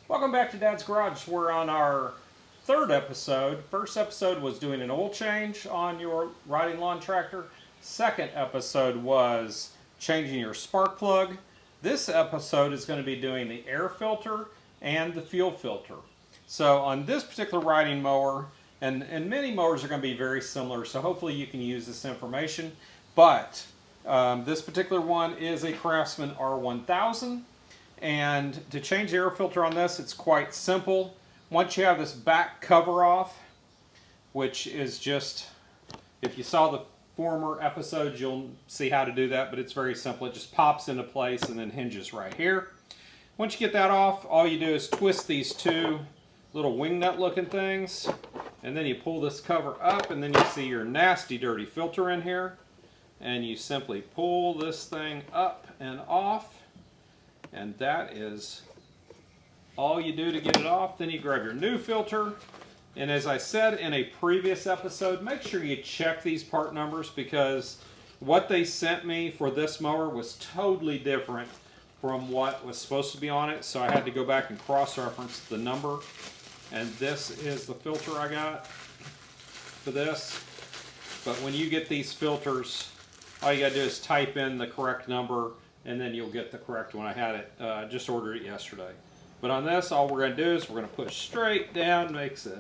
Welcome back to Dad's Garage. We're on our third episode. First episode was doing an oil change on your riding lawn tractor. Second episode was changing your spark plug. This episode is going to be doing the air filter and the fuel filter. So on this particular riding mower, and many mowers are going to be very similar, so hopefully you can use this information. But this particular one is a Craftsman R1000. And to change the air filter on this, it's quite simple. Once you have this back cover off, which is just, if you saw the former episodes, you'll see how to do that, but it's very simple. It just pops into place and then hinges right here. Once you get that off, all you do is twist these two little wing nut looking things, and then you pull this cover up, and then you see your nasty dirty filter in here, and you simply pull this thing up and off. And that is all you do to get it off. Then you grab your new filter. And as I said in a previous episode, make sure you check these part numbers, because what they sent me for this mower was totally different from what was supposed to be on it. So I had to go back and cross-reference the number. And this is the filter I got for this. But when you get these filters, all you gotta do is type in the correct number, and then you'll get the correct one. I had it, just ordered it yesterday. But on this, all we're gonna do is we're gonna push straight down, makes a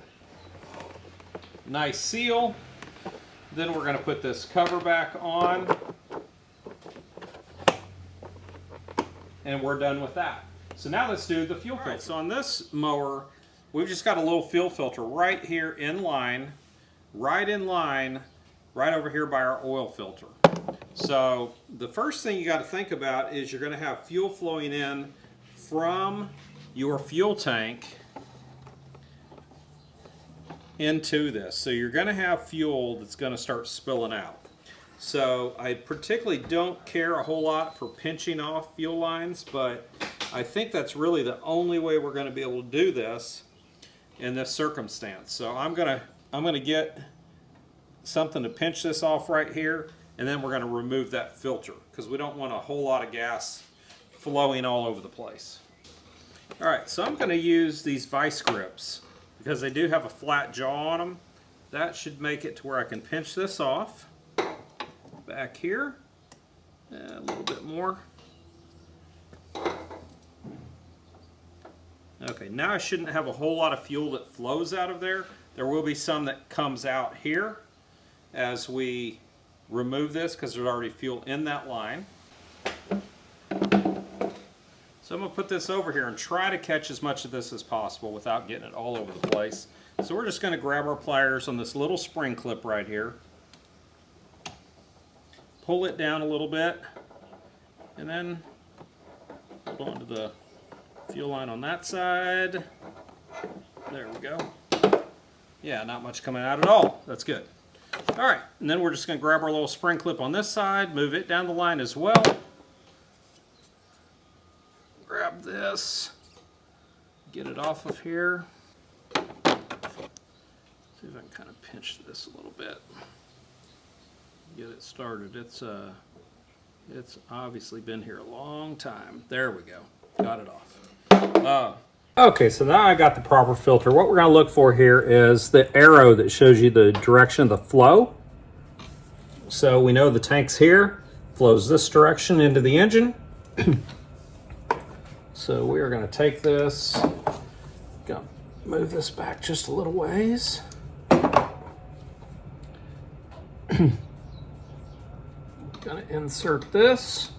nice seal. Then we're gonna put this cover back on, and we're done with that. So now let's do the fuel filter. Right, so on this mower, we've just got a little fuel filter right here in line, right over here by our oil filter. So the first thing you got to think about is you're going to have fuel flowing in from your fuel tank into this. So you're going to have fuel that's going to start spilling out. So I particularly don't care a whole lot for pinching off fuel lines, but I think that's really the only way we're going to be able to do this in this circumstance. So I'm going to get something to pinch this off right here. And then we're going to remove that filter, because we don't want a whole lot of gas flowing all over the place. Alright, so I'm going to use these vice grips, because they do have a flat jaw on them. That should make it to where I can pinch this off. Back here. A little bit more. Okay, now I shouldn't have a whole lot of fuel that flows out of there. There will be some that comes out here as we remove this, because there's already fuel in that line. So I'm going to put this over here and try to catch as much of this as possible without getting it all over the place. So we're just going to grab our pliers on this little spring clip right here, pull it down a little bit, and then hold on to the fuel line on that side. There we go. Yeah, not much coming out at all. That's good. Alright, and then we're just going to grab our little spring clip on this side, move it down the line as well. Grab this, get it off of here. See if I can kind of pinch this a little bit. Get it started. It's obviously been here a long time. There we go. Got it off. Okay, so now I got the proper filter. What we're going to look for here is the arrow that shows you the direction of the flow. So we know the tank's here, flows this direction into the engine. So we are going to take this, gonna move this back just a little ways. Going to insert this.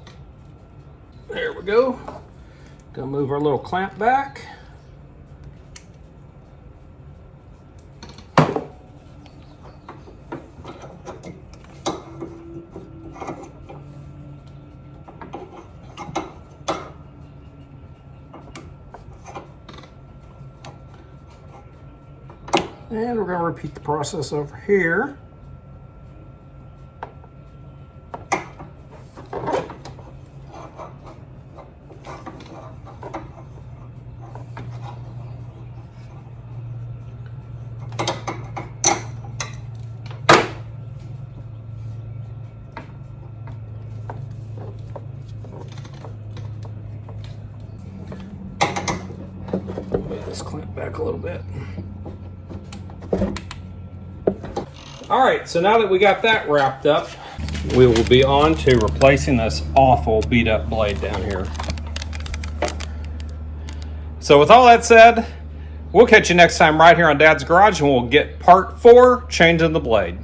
There we go. Going to move our little clamp back. And we're going to repeat the process over here. this clamp back a little bit. All right, so now that we got that wrapped up, we will be on to replacing this awful beat up blade down here. So with all that said, we'll catch you next time right here on Dad's Garage, and we'll get part 4, changing the blade.